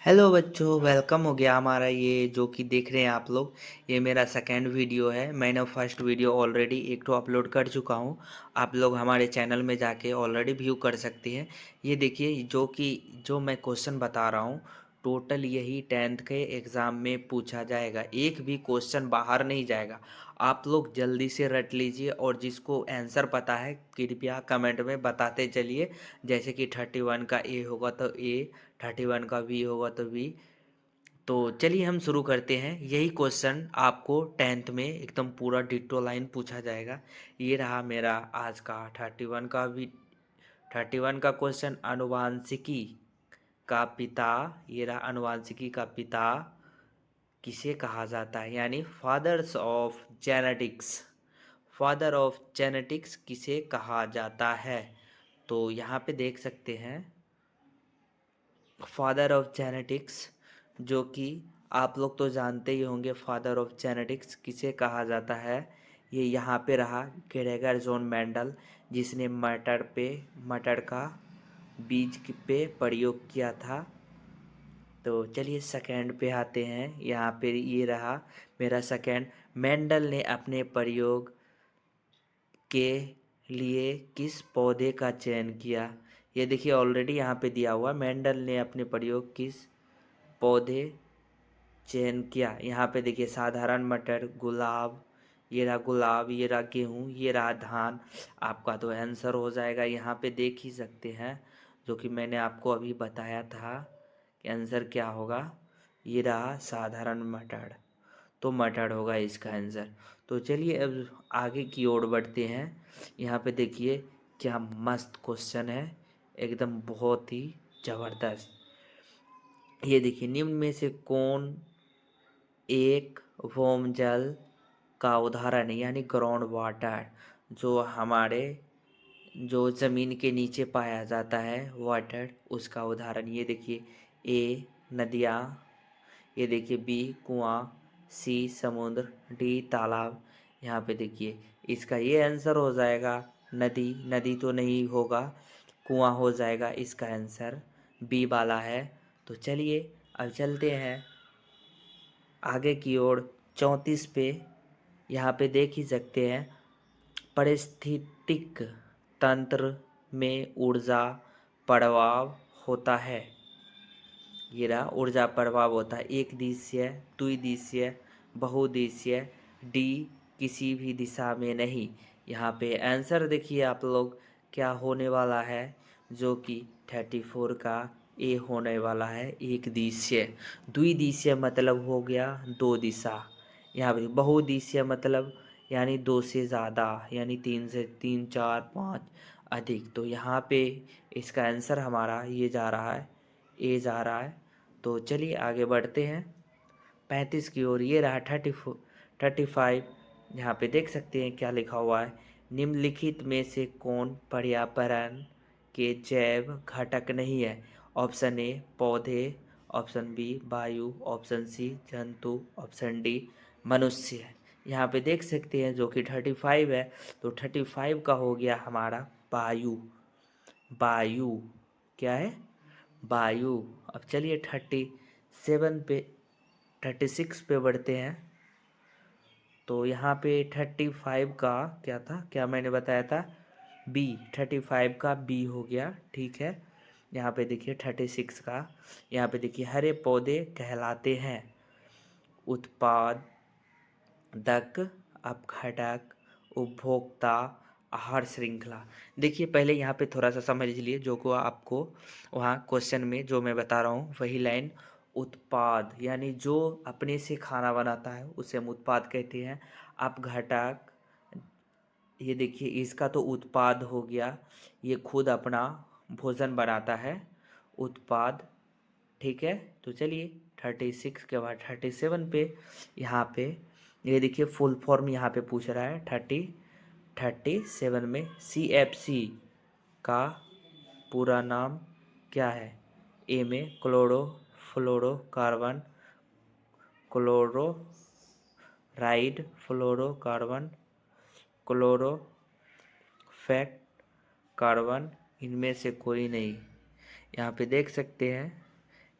Hello बच्चों, welcome हो गया हमारा ये जो कि देख रहे हैं आप लोग। ये मेरा सेकेंड वीडियो है। मैंने फर्स्ट वीडियो ऑलरेडी एक तो अपलोड कर चुका हूँ। आप लोग हमारे चैनल में जाके ऑलरेडी व्यू कर सकते हैं। ये देखिए जो मैं क्वेश्चन बता रहा हूँ, टोटल यही 10th के एग्ज़ाम में पूछा जाएगा। एक भी क्वेश्चन बाहर नहीं जाएगा। आप लोग जल्दी से रट लीजिए और जिसको आंसर पता है कृपया कमेंट में बताते चलिए। जैसे कि 31 का ए होगा तो ए, 31 का बी होगा तो बी। तो चलिए हम शुरू करते हैं। यही क्वेश्चन आपको 10th में एकदम पूरा डिट्टो लाइन पूछा जाएगा। ये रहा मेरा आज का 31 का भी 31 का क्वेश्चन। अनुवांशिकी का पिता, ये रहा अनुवांशिकी का पिता किसे कहा जाता है, यानी fathers of genetics. Father of genetics किसे कहा जाता है? तो यहाँ पे देख सकते हैं फादर ऑफ जेनेटिक्स, जो कि आप लोग तो जानते ही होंगे फादर ऑफ जेनेटिक्स किसे कहा जाता है। ये यहाँ पे रहा ग्रेगर जॉन मेंडल, जिसने मटर का बीज पे प्रयोग किया था। तो चलिए सेकेंड पे आते हैं। यहाँ पे ये रहा मेरा सेकेंड। मेंडल ने अपने प्रयोग के लिए किस पौधे का चयन किया? ये देखिए ऑलरेडी यहाँ पे दिया हुआ, मेंडल ने अपने प्रयोग किस पौधे चयन किया। यहाँ पे देखिए साधारण मटर, गुलाब, ये रहा गुलाब, ये रहा गेहूँ, ये रहा धान। आपका तो आंसर हो जाएगा, यहाँ पे देख ही सकते हैं, जो कि मैंने आपको अभी बताया था कि आंसर क्या होगा। ये रहा साधारण मटर, तो मटर होगा इसका आंसर। तो चलिए अब आगे की ओर बढ़ते हैं। यहाँ पे देखिए क्या मस्त क्वेश्चन है, एकदम बहुत ही ज़बरदस्त। ये देखिए निम्न में से कौन एक भौम जल का उदाहरण है, यानी ग्राउंड वाटर, जो हमारे जो ज़मीन के नीचे पाया जाता है वाटर, उसका उदाहरण। ये देखिए ए नदियाँ, ये देखिए बी कुआं, सी समुद्र, डी तालाब। यहाँ पे देखिए इसका ये आंसर हो जाएगा नदी। नदी तो नहीं होगा, कुआं हो जाएगा इसका आंसर, बी वाला है। तो चलिए अब चलते हैं आगे की ओर। 34 पे यहाँ पे देख ही सकते हैं, पारिस्थितिक तंत्र में ऊर्जा प्रवाह होता है। ये रहा ऊर्जा प्रभाव होता है एक दिशीय, द्विदिशीय, बहुदिशीय, डी किसी भी दिशा में नहीं। यहाँ पे आंसर देखिए आप लोग क्या होने वाला है, जो कि 34 का ए होने वाला है, एक दिशीय। द्विदिशीय मतलब हो गया दो दिशा। यहाँ पे बहुदिशीय मतलब यानी दो से ज़्यादा, यानी तीन से तीन, चार, पाँच, अधिक। तो यहाँ पे इसका आंसर हमारा ये जा रहा है, ए जा रहा है। तो चलिए आगे बढ़ते हैं 35 की ओर। ये रहा 35। यहाँ पे देख सकते हैं क्या लिखा हुआ है। निम्नलिखित में से कौन पर्यावरण के जैव घटक नहीं है? ऑप्शन ए पौधे, ऑप्शन बी वायु, ऑप्शन सी जंतु, ऑप्शन डी मनुष्य। यहाँ पे देख सकते हैं जो कि 35 है, तो 35 का हो गया हमारा वायु। वायु क्या है? वायु। अब चलिए 36 पे बढ़ते हैं। तो यहाँ पे 35 का क्या था, क्या मैंने बताया था? बी। 35 का बी हो गया, ठीक है। यहाँ पे देखिए 36 का, यहाँ पे देखिए हरे पौधे कहलाते हैं उत्पादक, अपघटक, उपभोक्ता, आहार श्रृंखला। देखिए पहले यहाँ पे थोड़ा सा समझ लीजिए, जो को आपको वहाँ क्वेश्चन में जो मैं बता रहा हूँ वही लाइन। उत्पाद यानी जो अपने से खाना बनाता है उसे हम उत्पाद कहते हैं। अपघटक, ये देखिए इसका तो उत्पाद हो गया, ये खुद अपना भोजन बनाता है, उत्पाद, ठीक है। तो चलिए 36 के बाद 37 पे यहाँ पे ये देखिए फुल फॉर्म यहाँ पे पूछ रहा है। 37 में CFC का पूरा नाम क्या है? ए में क्लोरो फ्लोरोकार्बन, क्लोरोराइड फ्लोरोकार्बन, क्लोरोफैक्ट कार्बन, इनमें से कोई नहीं। यहाँ पे देख सकते हैं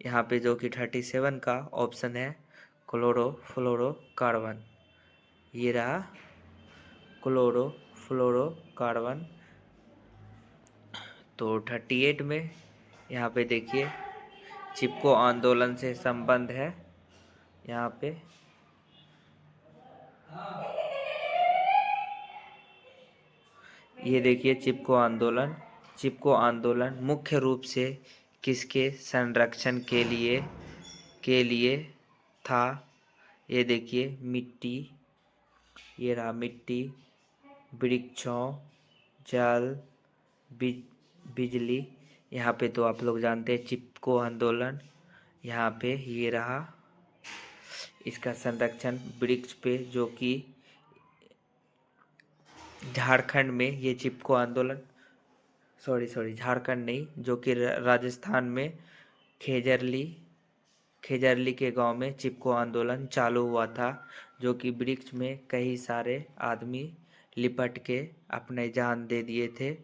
यहाँ पे जो कि 37 का ऑप्शन है क्लोरोफ्लोरोकार्बन। ये रहा क्लोरोफ्लोरोकार्बन। तो 38 में यहाँ पे देखिए चिपको आंदोलन से संबंध है। यहाँ पे ये देखिए चिपको आंदोलन मुख्य रूप से किसके संरक्षण के लिए था। ये देखिए मिट्टी, ये रहा मिट्टी, वृक्षों, जल, बिजली। यहाँ पे तो आप लोग जानते हैं चिपको आंदोलन। यहाँ पे ये रहा इसका संरक्षण वृक्ष पे, जो कि झारखंड में ये चिपको आंदोलन, सॉरी झारखंड नहीं, जो कि राजस्थान में खेजरली के गांव में चिपको आंदोलन चालू हुआ था, जो कि वृक्ष में कई सारे आदमी लिपट के अपने जान दे दिए थे,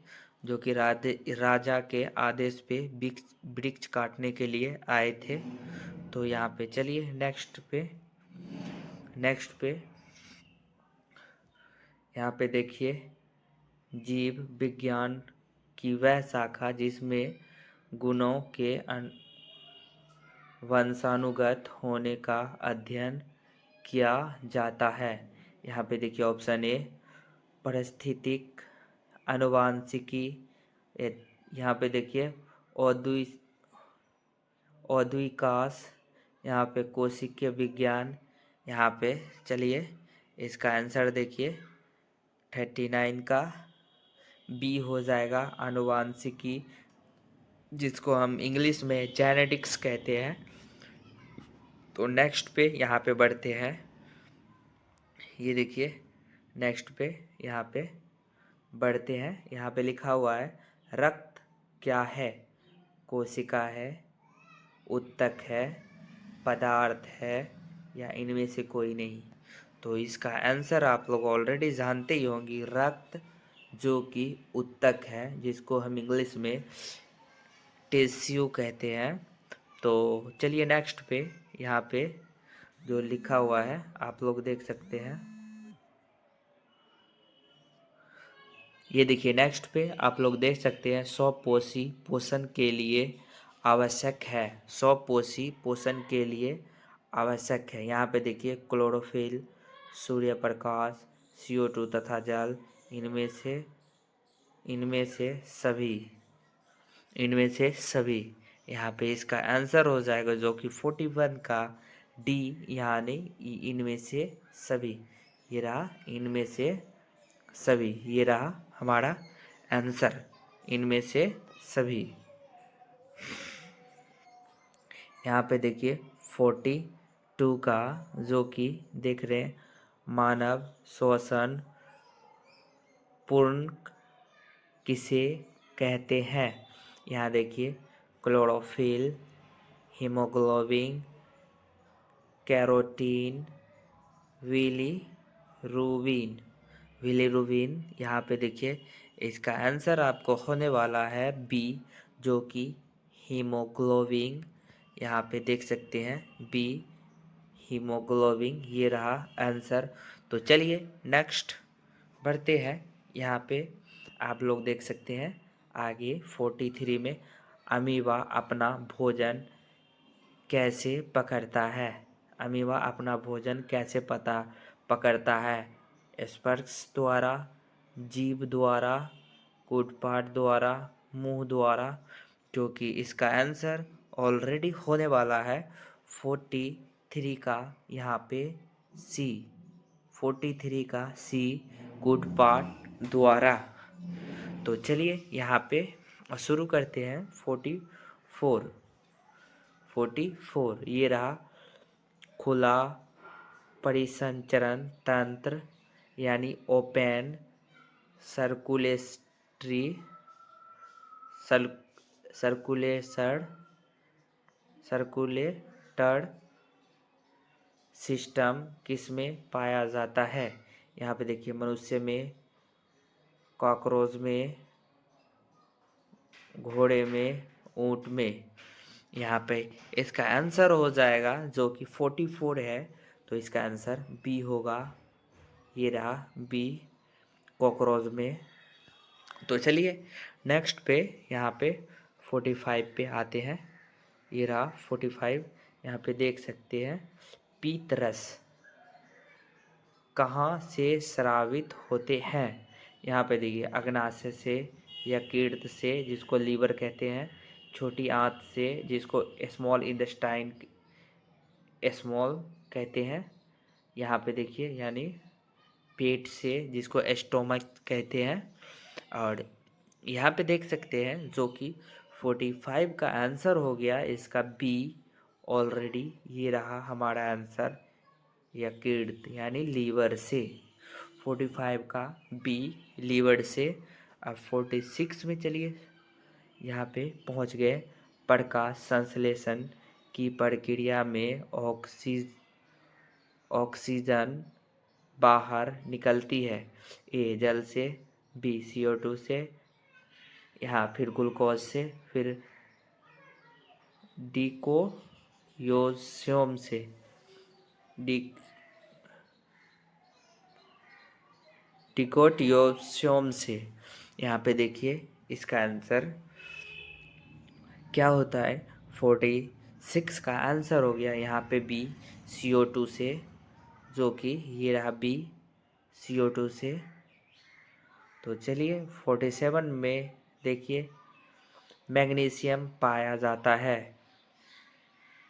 जो कि राजा के आदेश पे वृक्ष काटने के लिए आए थे। तो यहाँ पे चलिए नेक्स्ट पे यहाँ पे देखिए जीव विज्ञान की वह शाखा जिसमें गुणों के वंशानुगत होने का अध्ययन किया जाता है। यहाँ पे देखिए ऑप्शन ए पारिस्थितिक आनुवंशिकी, यहाँ पे देखिए औद्विकास, यहाँ पे कोशिकीय विज्ञान। यहाँ पे चलिए इसका आंसर देखिए 39 का बी हो जाएगा, आनुवंशिकी, जिसको हम इंग्लिश में जेनेटिक्स कहते हैं। तो नेक्स्ट पे यहाँ पे बढ़ते हैं। ये देखिए नेक्स्ट पे यहाँ पे बढ़ते हैं। यहाँ पे लिखा हुआ है रक्त क्या है, कोशिका है, उत्तक है, पदार्थ है, या इनमें से कोई नहीं। तो इसका आंसर आप लोग ऑलरेडी जानते ही होंगे, रक्त, जो कि उत्तक है, जिसको हम इंग्लिश में टिश्यू कहते हैं। तो चलिए नेक्स्ट पे यहाँ पे जो लिखा हुआ है आप लोग देख सकते हैं। ये देखिए नेक्स्ट पे आप लोग देख सकते हैं स्वपोषी पोषण के लिए आवश्यक है। स्वपोषी पोषण के लिए आवश्यक है। यहाँ पे देखिए क्लोरोफिल, सूर्य प्रकाश, CO2 तथा जल, इनमें से सभी। यहाँ पे इसका आंसर हो जाएगा जो कि 41 का डी, यानी इनमें से सभी। ये रहा इनमें से सभी, ये रहा हमारा आंसर, इनमें से सभी। यहाँ पे देखिए 42 का, जो कि देख रहे हैं मानव श्वसन पूर्ण किसे कहते हैं। यहाँ देखिए क्लोरोफिल, हीमोग्लोबिन, कैरोटीन, विलिरुबिन। यहाँ पे देखिए इसका आंसर आपको होने वाला है बी, जो कि हीमोग्लोबिन। यहाँ पे देख सकते हैं बी, हीमोग्लोबिन, ये रहा आंसर। तो चलिए नेक्स्ट बढ़ते हैं। यहाँ पे आप लोग देख सकते हैं आगे 43 में अमीबा अपना भोजन कैसे पकड़ता है। अमीबा अपना भोजन कैसे पकड़ता है, स्पर्श द्वारा, जीभ द्वारा, कूटपाट द्वारा, मुंह द्वारा। क्योंकि इसका आंसर ऑलरेडी होने वाला है 43 का, यहाँ पे सी, 43 का सी, कूटपाट द्वारा। तो चलिए यहाँ पे शुरू करते हैं 44। ये रहा खुला परिसंचरण तंत्र, यानी ओपन सर्कुलेटरी सर्कुलेटर सिस्टम किस में पाया जाता है। यहाँ पे देखिए मनुष्य में, कॉकरोच में, घोड़े में, ऊंट में। यहाँ पे इसका आंसर हो जाएगा जो कि 44 है, तो इसका आंसर बी होगा। ये रहा बी कॉकरोच में। तो चलिए नेक्स्ट पे यहाँ पे 45 पे आते हैं। ये रहा 45। यहाँ पे देख सकते हैं पीतरस कहाँ से स्रावित होते हैं। यहाँ पे देखिए अग्नाशय से या कीट से जिसको लीवर कहते हैं, छोटी आंत से जिसको स्मॉल इंटेस्टाइन स्मॉल कहते हैं। यहाँ पे देखिए यानी पेट से जिसको एस्टोमक कहते हैं। और यहाँ पे देख सकते हैं जो कि 45 का आंसर हो गया इसका बी ऑलरेडी। ये रहा हमारा आंसर यकृत यानी लीवर से। 45 का बी लीवर से। अब 46 में चलिए यहाँ पे पहुँच गए। प्रकाश संश्लेषण की प्रक्रिया में ऑक्सीजन बाहर निकलती है। ए जल से, बी CO2 से, यहाँ फिर ग्लूकोज से, फिर डिकोयोसोम से डिकोटियोसोम से। यहाँ पे देखिए इसका आंसर क्या होता है। 46 का आंसर हो गया यहाँ पे बी CO2 से, जो कि ये रहा बी CO2 से। तो चलिए 47 में देखिए मैग्नीशियम पाया जाता है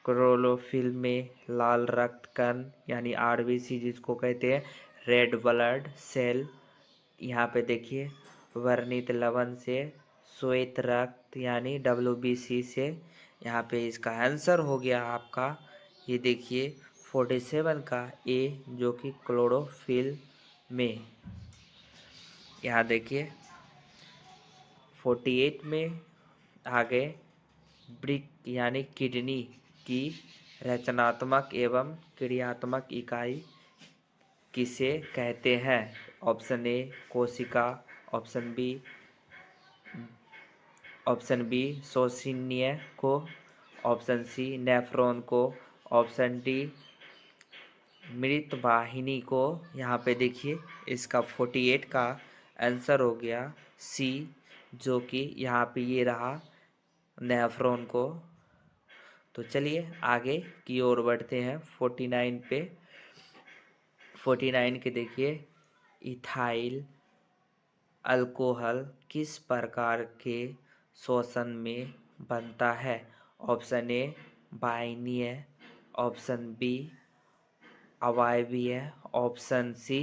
क्लोरोफिल में। लाल रक्त कण यानी RBC जिसको कहते हैं, रेड ब्लड सेल। यहाँ पे देखिए वर्णित लवण से, श्वेत रक्त यानी WBC से। यहाँ पे इसका आंसर हो गया आपका, ये देखिए 47 का ए जो कि क्लोरोफिल में। यहाँ देखिए 48 में आ गए। वृक्क यानी किडनी की रचनात्मक एवं क्रियात्मक इकाई किसे कहते हैं। ऑप्शन ए कोशिका, ऑप्शन बी शोषणीय को, ऑप्शन सी नेफ्रॉन को, ऑप्शन डी मृत वाहिनी को। यहाँ पे देखिए इसका 48 का आंसर हो गया सी, जो कि यहाँ पे ये रहा नेफ्रॉन को। तो चलिए आगे की ओर बढ़ते हैं 49 पे। 49 के देखिए इथाइल अल्कोहल किस प्रकार के शोषण में बनता है। ऑप्शन ए वाहिनीय, ऑप्शन बी अवायवीय, ऑप्शन सी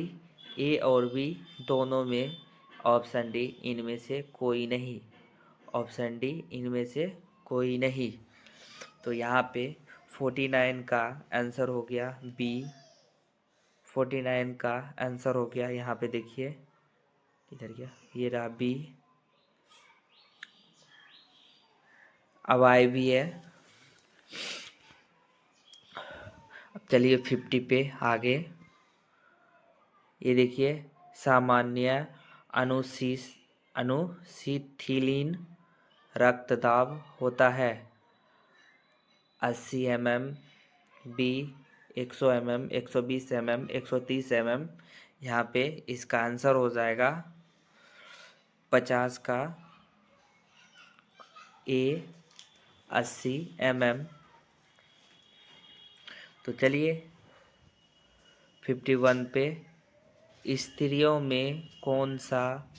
ए और बी दोनों में, ऑप्शन डी इनमें से कोई नहीं। ऑप्शन डी इनमें से कोई नहीं। तो यहाँ पे 49 का आंसर हो गया बी। 49 का आंसर हो गया यहाँ पे देखिए किधर गया, ये रहा बी अवायवीय। अब चलिए 50 पे आगे। ये देखिए सामान्य अनुशीतलीन रक्तदाब होता है 80 mm, B 100 mm, 120 mm, 130 mm। यहाँ पे इसका आंसर हो जाएगा 50 का ए 80 mm। तो चलिए 51 पे स्त्रियों में कौन सा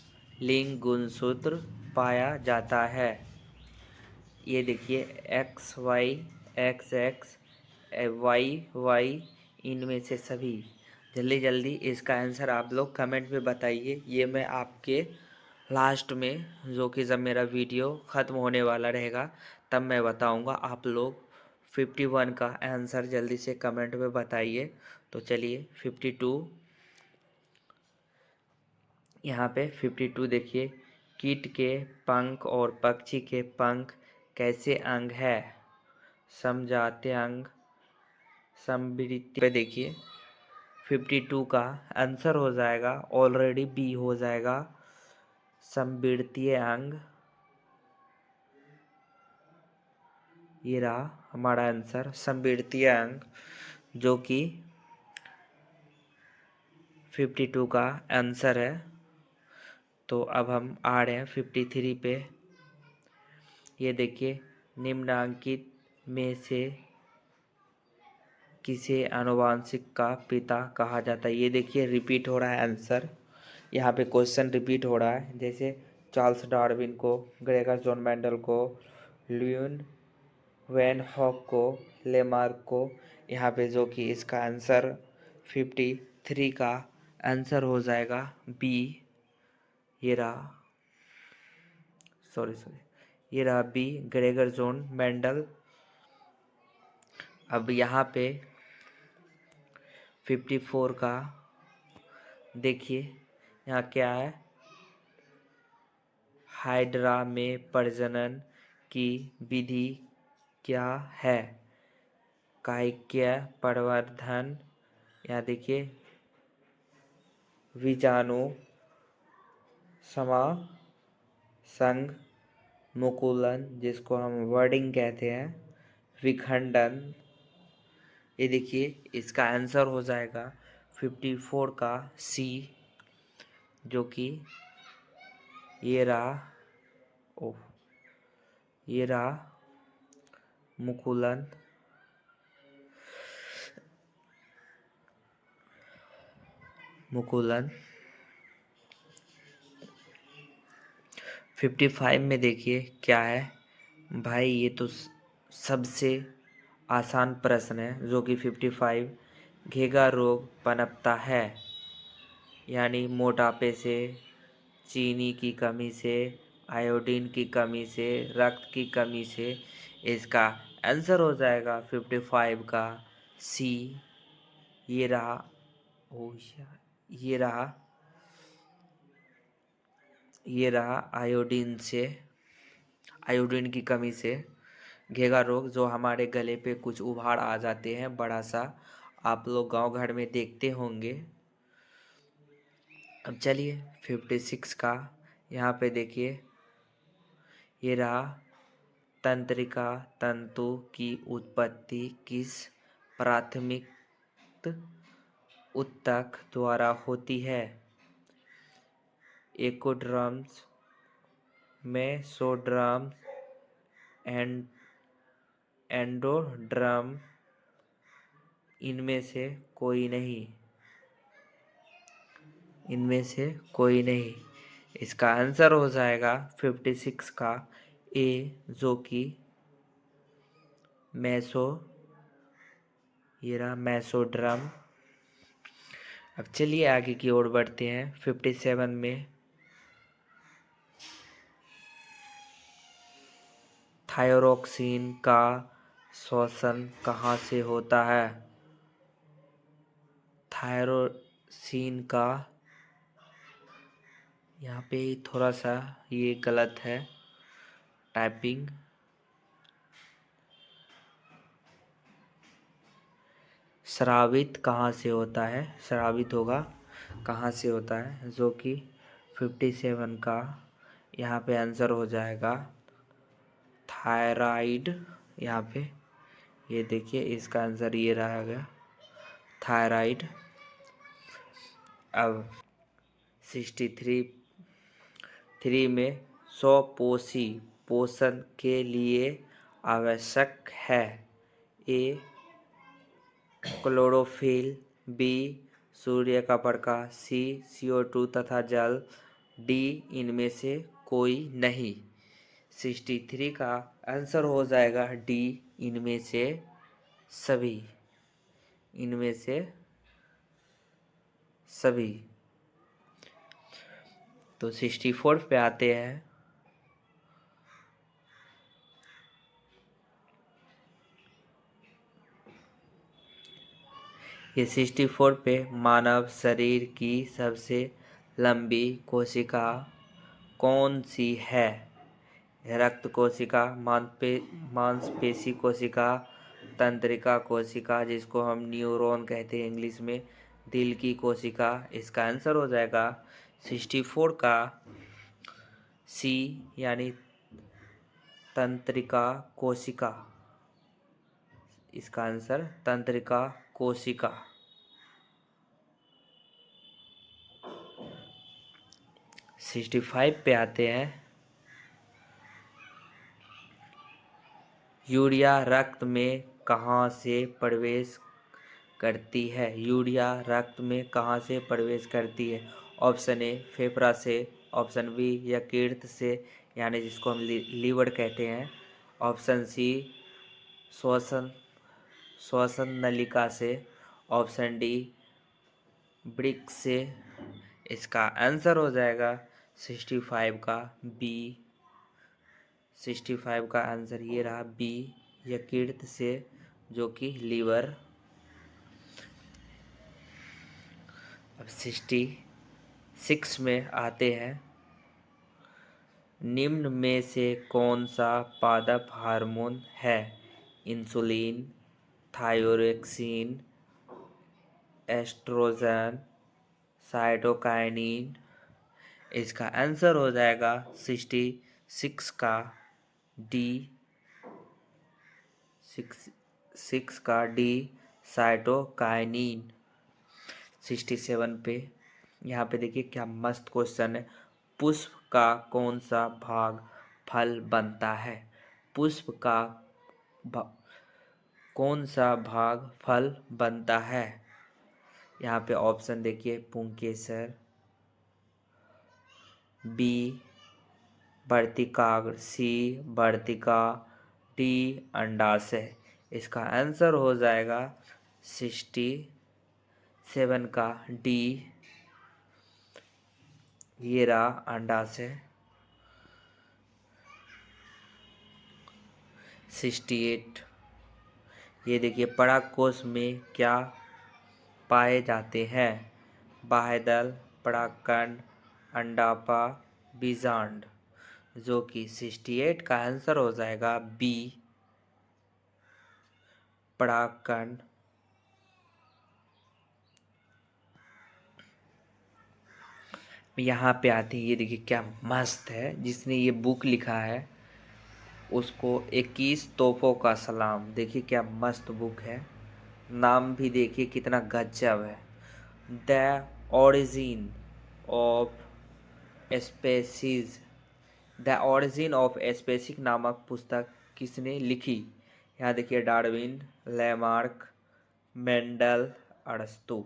लिंग गुणसूत्र पाया जाता है। ये देखिए XY, XX, YY, इनमें से सभी। जल्दी जल्दी इसका आंसर आप लोग कमेंट में बताइए। ये मैं आपके लास्ट में जो कि जब मेरा वीडियो ख़त्म होने वाला रहेगा तब मैं बताऊंगा। आप लोग 51 का आंसर जल्दी से कमेंट में बताइए। तो चलिए 52। यहाँ पे 52 देखिए कीट के पंख और पक्षी के पंख कैसे अंग है। समझाते अंग, समृद्धि पे देखिए 52 का आंसर हो जाएगा ऑलरेडी बी हो जाएगा समृद्धि अंग। ये रहा हमारा आंसर समवृद्धीय अंग, जो कि 52 का आंसर है। तो अब हम आ रहे हैं 53 पे। ये देखिए, निम्नांकित में से किसे आनुवांशिक का पिता कहा जाता है। ये देखिए रिपीट हो रहा है आंसर, यहाँ पे क्वेश्चन रिपीट हो रहा है। जैसे चार्ल्स डार्विन को, ग्रेगर जॉन मेंडल को, ल्यूइन वैन हॉक को, लेमार्क को, यहाँ पे जो कि इसका आंसर 53 का आंसर हो जाएगा बी। ये रहा, सॉरी ये रहा बी, ग्रेगर जॉन मेंडल। अब यहाँ पे 54 का देखिए, यहाँ क्या है, हाइड्रा में प्रजनन की विधि क्या है। कायिकीय प्रवर्धन, यहाँ देखिए बीजाणु समासंग, मुकुलन जिसको हम वर्डिंग कहते हैं, विखंडन। ये देखिए इसका आंसर हो जाएगा 54 का सी, जो कि ये रहा, ओह ये रहा मुकुलन। मुकुलन 55 में देखिए क्या है भाई, ये तो सबसे आसान प्रश्न है, जो कि 55, घेगा रोग पनपता है, यानी मोटापे से, चीनी की कमी से, आयोडीन की कमी से, रक्त की कमी से। इसका आंसर हो जाएगा 55 का सी। ये रहा, ओ ये रहा, ये रहा आयोडीन से, आयोडीन की कमी से घेगा रोग, जो हमारे गले पे कुछ उभाड़ आ जाते हैं बड़ा सा, आप लोग गांव घर में देखते होंगे। अब चलिए 56 का, यहाँ पे देखिए ये रहा, तंत्रिका तंतु की उत्पत्ति किस प्राथमिक ऊतक द्वारा होती है। एकोड्रम्स, मेसोड्रम, एंडोड्रम, इनमें से कोई नहीं, इनमें से कोई नहीं। इसका आंसर हो जाएगा 56 का ए, जो कि मैसो, ये रहा मैसोड्रम। अब चलिए आगे की ओर बढ़ते हैं 57 में। थायरोक्सिन का श्वसन कहाँ से होता है। थायरोक्सिन का, यहाँ पे थोड़ा सा ये गलत है टाइपिंग। स्रावित कहाँ से होता है, स्रावित होगा कहाँ से होता है, जो कि 57 का यहाँ पे आंसर हो जाएगा थायराइड। यहाँ पे ये देखिए इसका आंसर ये रहा गया थायराइड। अब 63 में स्वपोषी पोषण के लिए आवश्यक है। ए क्लोरोफिल, बी सूर्य का प्रकाश, सी CO2 तथा जल, डी इनमें से कोई नहीं। 63 का आंसर हो जाएगा डी, इनमें से सभी, इनमें से सभी। तो 64 पे आते हैं। ये 64 पे मानव शरीर की सबसे लंबी कोशिका कौन सी है। रक्त कोशिका, मांसपेशी कोशिका, तंत्रिका कोशिका जिसको हम न्यूरॉन कहते हैं इंग्लिश में, दिल की कोशिका। इसका आंसर हो जाएगा 64 का सी, यानी तंत्रिका कोशिका। इसका आंसर तंत्रिका कोशिका। 65 पे आते हैं। यूरिया रक्त में कहाँ से प्रवेश करती है? यूरिया रक्त में कहाँ से प्रवेश करती है? ऑप्शन ए फेफड़ा से, ऑप्शन बी यकृत से यानी जिसको हम लीवर कहते हैं, ऑप्शन सी श्वसन श्वसन नलिका से, ऑप्शन डी वृक्क से। इसका आंसर हो जाएगा 65 का बी। 65 का आंसर ये रहा बी, यकृत से, जो कि लीवर। अब 66 में आते हैं। निम्न में से कौन सा पादप हार्मोन है? Insulin, thyroxine, oestrogen, cytokinin. इसका आंसर हो जाएगा 66 का डी। 6 का डी साइटोकाइनिन। 67 पे यहाँ पे देखिए क्या मस्त क्वेश्चन है। पुष्प का कौन सा भाग फल बनता है? पुष्प का कौन सा भाग फल बनता है? यहाँ पे ऑप्शन देखिए पुंकेसर, बी वर्तिकाग्र, सी वर्तिका, डी अंडाशय। इसका आंसर हो जाएगा 67 का डी, ये रहा अंडाशय। 68 ये देखिए परागकोश में क्या पाए जाते हैं? बाह्यदल, परागकण, अंडापा, बीजांड। जो कि 68 का आंसर हो जाएगा बी परागकण। यहाँ पे आते हैं, ये देखिए क्या मस्त है। जिसने ये बुक लिखा है उसको 21 तोपों का सलाम। देखिए क्या मस्त बुक है। नाम भी देखिए कितना गजब है। The origin of species, the origin of species नामक पुस्तक किसने लिखी? यहाँ देखिए डार्विन, लैमार्क, मेंडल, अरस्तु।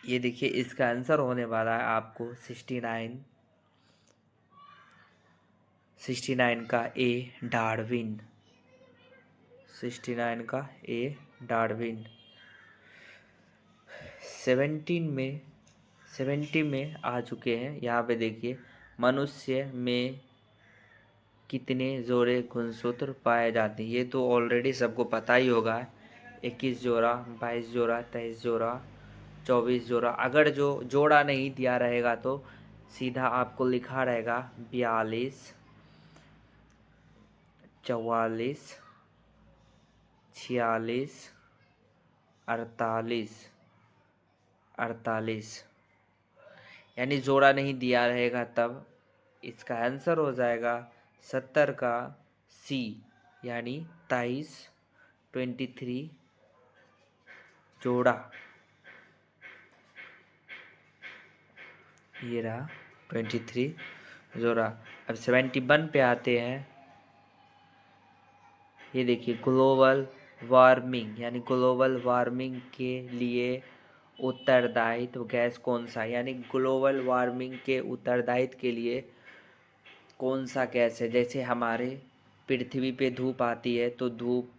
ये देखिए इसका आंसर होने वाला है आपको 69 का ए डार्विन। 69 का ए डार्विन। 70 में आ चुके हैं। यहाँ पे देखिए मनुष्य में कितने जोड़े गुणसूत्र पाए जाते हैं? ये तो ऑलरेडी सबको पता ही होगा। 21 जोड़ा, 22 जोड़ा, 23 जोड़ा, 24 जोड़ा। अगर जो जोड़ा नहीं दिया रहेगा तो सीधा आपको लिखा रहेगा 42, 44, 46, 48 यानी जोड़ा नहीं दिया रहेगा तब। इसका आंसर हो जाएगा 70 का सी यानी 23, 23 जोड़ा। ये रहा 23 जोड़ा। अब 71 पे आते हैं। ये देखिए ग्लोबल वार्मिंग यानी ग्लोबल वार्मिंग के लिए उत्तरदायित्व गैस कौन सा? यानी ग्लोबल वार्मिंग के उत्तरदायित्व के लिए कौन सा गैस है? जैसे हमारे पृथ्वी पे धूप आती है तो धूप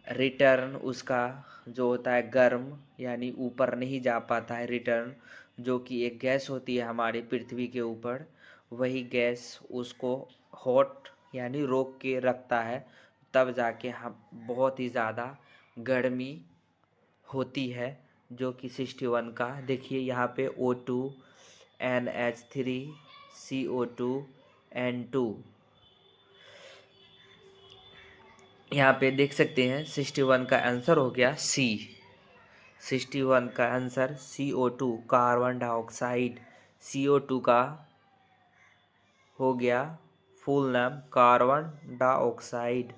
रिटर्न उसका जो होता है गर्म यानी ऊपर नहीं जा पाता है रिटर्न, जो कि एक गैस होती है हमारी पृथ्वी के ऊपर। वही गैस उसको हॉट यानी रोक के रखता है, तब जाके हम बहुत ही ज़्यादा गर्मी होती है। जो कि 61 का देखिए यहाँ पे O2, NH3, CO2, N2। यहाँ पे देख सकते हैं 61 का आंसर हो गया सी। 61 का answer CO2 carbon dioxide. CO2 का हो गया फुल नाम कार्बन डाइऑक्साइड।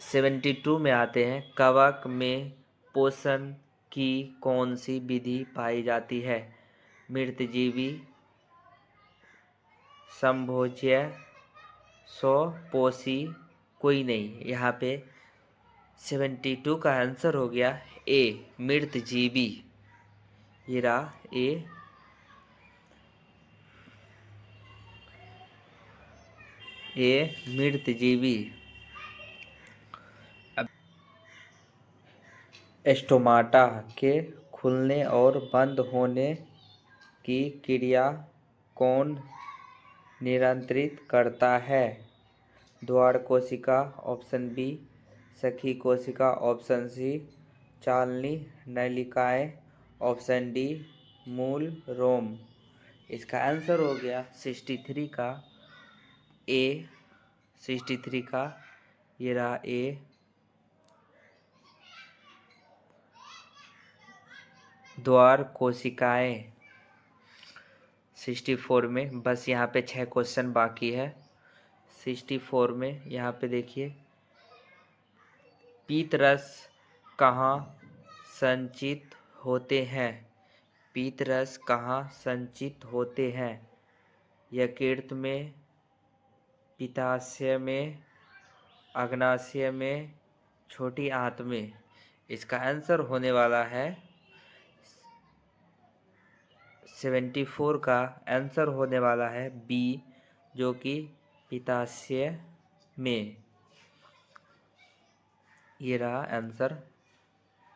72 में आते हैं, कवक में पोषण की कौन सी विधि पाई जाती है? मृतजीवी, संभोज्य, स्वपोषी, कोई नहीं। यहाँ पे 72 का आंसर हो गया ए, मृतजीवी। ये रहा ए मृतजीवी। स्टोमाटा के खुलने और बंद होने की क्रिया कौन नियंत्रित करता है? द्वार कोशिका ऑप्शन बी, सखी कोशिका ऑप्शन सी, चालनी नलिकाएं ऑप्शन डी, मूल रोम। इसका आंसर हो गया 63 का ए, 63 का ये रहा ए, द्वार कोशिकाएं। 64 में बस यहाँ पे 6 क्वेश्चन बाकी है। 64 में यहाँ पे देखिए, पीतरस कहाँ संचित होते हैं? पीतरस कहाँ संचित होते हैं? यकृत में, पित्ताशय में, अग्नाशय में, छोटी आंत में। इसका आंसर होने वाला है 74 का आंसर होने वाला है बी, जो कि पित्ताशय में। ये रहा आंसर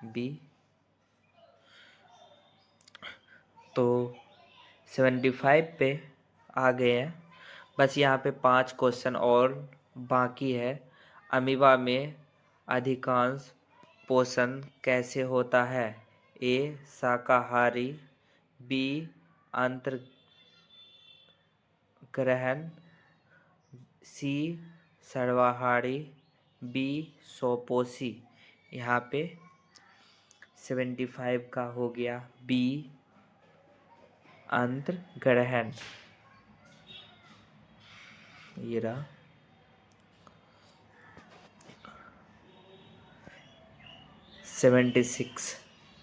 बी। तो 75 पे आ गए हैं। बस यहाँ पे 5 क्वेश्चन और बाकी है। अमीबा में अधिकांश पोषण कैसे होता है? ए, शाकाहारी, बी, अंतर्ग्रहण, सी, सर्वाहारी, बी, स्वपोषी। यहाँ पे 75 का हो गया बी, अंतर्ग्रहण। ये रहा। 76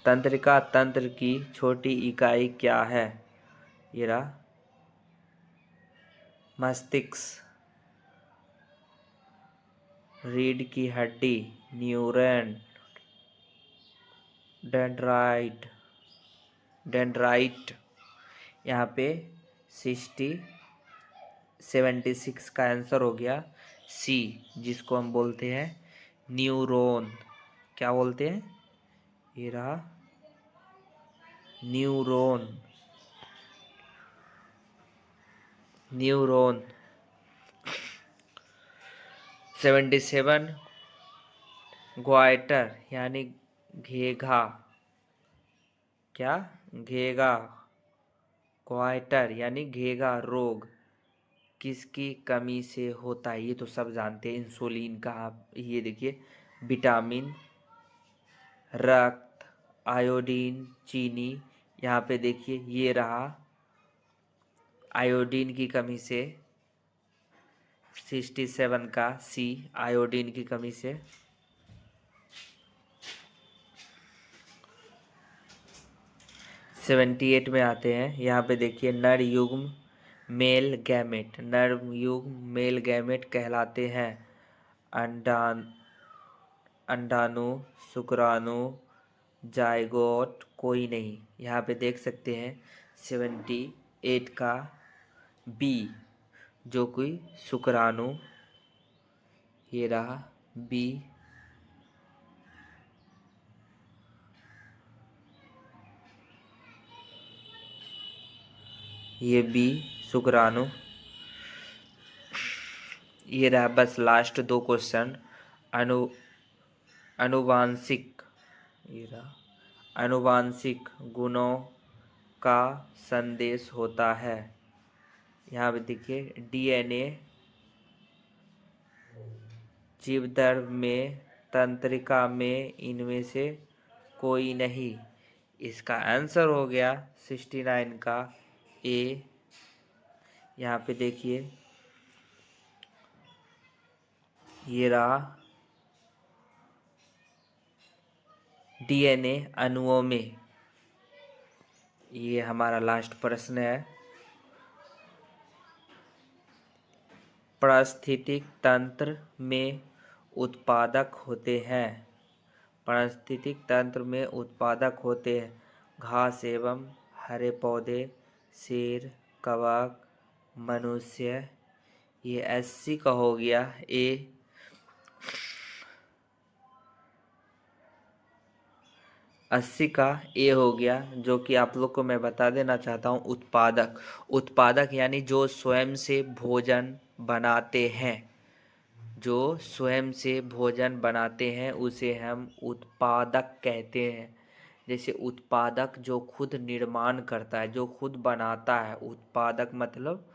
तंत्रिका तंत्र की छोटी इकाई क्या है? ये रहा मस्तिष्क, रीढ़ की हड्डी, न्यूरॉन, डेंड्राइट। यहाँ पे 76 का आंसर हो गया सी, जिसको हम बोलते हैं न्यूरॉन। क्या बोलते हैं? ये रहा न्यूरॉन। 77 ग्वाइटर यानी घेघा। क्या? घेघा। ग्वाइटर यानी घेघा रोग किसकी कमी से होता है? ये तो सब जानते हैं, इंसुलिन का। ये देखिए, विटामिन, रक्त, आयोडीन, चीनी। यहाँ पे देखिए, ये रहा आयोडीन की कमी से। 67 का सी, आयोडीन की कमी से। 78 में आते हैं। यहाँ पे देखिए, नर युग्म मेल गैमेट, नर युग्म मेल गैमेट कहलाते हैं अंडाणु, शुक्राणु, जायगोट, कोई नहीं। यहाँ पे देख सकते हैं 78 का बी, जो कोई शुक्राणु। ये रहा बी। ये बी, शुक्राणु। ये रहा बस लास्ट 2 क्वेश्चन। अनुवांशिक, ये रहा अनुवांशिक गुणों का संदेश होता है। यहाँ पे देखिए, डीएनए, जीवधर्म में, तंत्रिका में, इनमें से कोई नहीं। इसका आंसर हो गया 69 का ए। यहाँ पे देखिए, ये रहा डीएनए अणुओं में। ये हमारा लास्ट प्रश्न है। पारिस्थितिक तंत्र में उत्पादक होते हैं। पारिस्थितिक तंत्र में उत्पादक होते हैं घास एवं हरे पौधे, शेर, कवक, मनुष्य। ये 80 का हो गया ए। 80 का ए हो गया, जो कि आप लोग को मैं बता देना चाहता हूँ। उत्पादक, उत्पादक यानी जो स्वयं से भोजन बनाते हैं, जो स्वयं से भोजन बनाते हैं उसे हम उत्पादक कहते हैं। जैसे उत्पादक जो खुद निर्माण करता है, जो खुद बनाता है। उत्पादक मतलब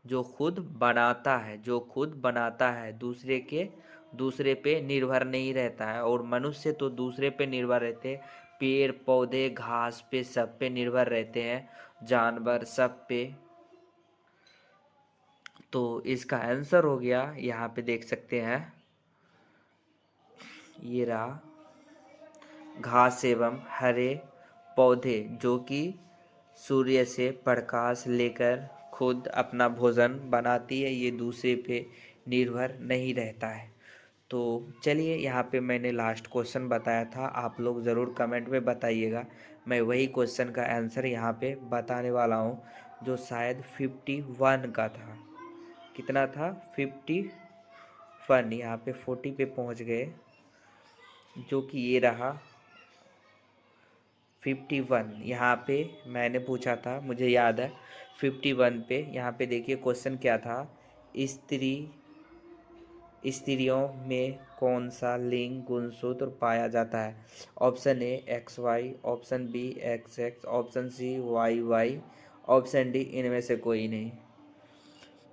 जो खुद बनाता है, जो खुद बनाता है, दूसरे पे निर्भर नहीं रहता है। और मनुष्य तो दूसरे पे निर्भर रहते हैं, पेड़ पौधे घास पे सब पे निर्भर रहते हैं, जानवर सब पे। तो इसका आंसर हो गया, यहाँ पे देख सकते हैं, ये रहा, घास एवं हरे पौधे, जो कि सूर्य से प्रकाश लेकर खुद अपना भोजन बनाती है, ये दूसरे पे निर्भर नहीं रहता है। तो चलिए, यहाँ पे मैंने लास्ट क्वेश्चन बताया था, आप लोग ज़रूर कमेंट में बताइएगा। मैं वही क्वेश्चन का आंसर यहाँ पे बताने वाला हूँ, जो शायद 51 का था। कितना था? 51। यहाँ पे 40 पे पहुँच गए, जो कि ये रहा 51। यहाँ पे मैंने पूछा था, मुझे याद है 51 पे। यहाँ पे देखिए क्वेश्चन क्या था। स्त्रियों में कौन सा लिंग गुणसूत्र पाया जाता है? Option A XY, option B XX, option C YY, option D इनमें से कोई नहीं।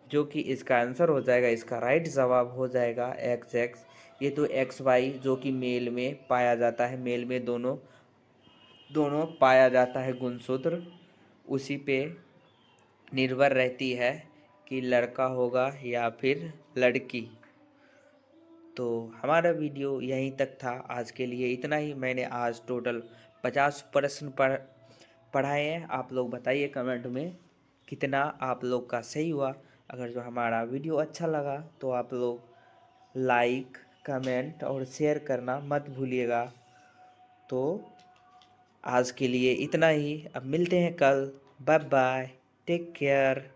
जो कि इसका आंसर हो जाएगा, इसका राइट जवाब हो जाएगा XX। ये तो XY जो कि मेल में पाया जाता है, मेल में दोनों दोनों पाया जाता है गुणसूत्र, उसी पे निर्भर रहती है कि लड़का होगा या फिर लड़की। तो हमारा वीडियो यहीं तक था, आज के लिए इतना ही। मैंने आज टोटल 50 प्रश्न पढ़ाए हैं। आप लोग बताइए कमेंट में कितना आप लोग का सही हुआ। अगर जो हमारा वीडियो अच्छा लगा तो आप लोग लाइक, कमेंट और शेयर करना मत भूलिएगा। तो आज के लिए इतना ही, अब मिलते हैं कल। Bye bye, take care.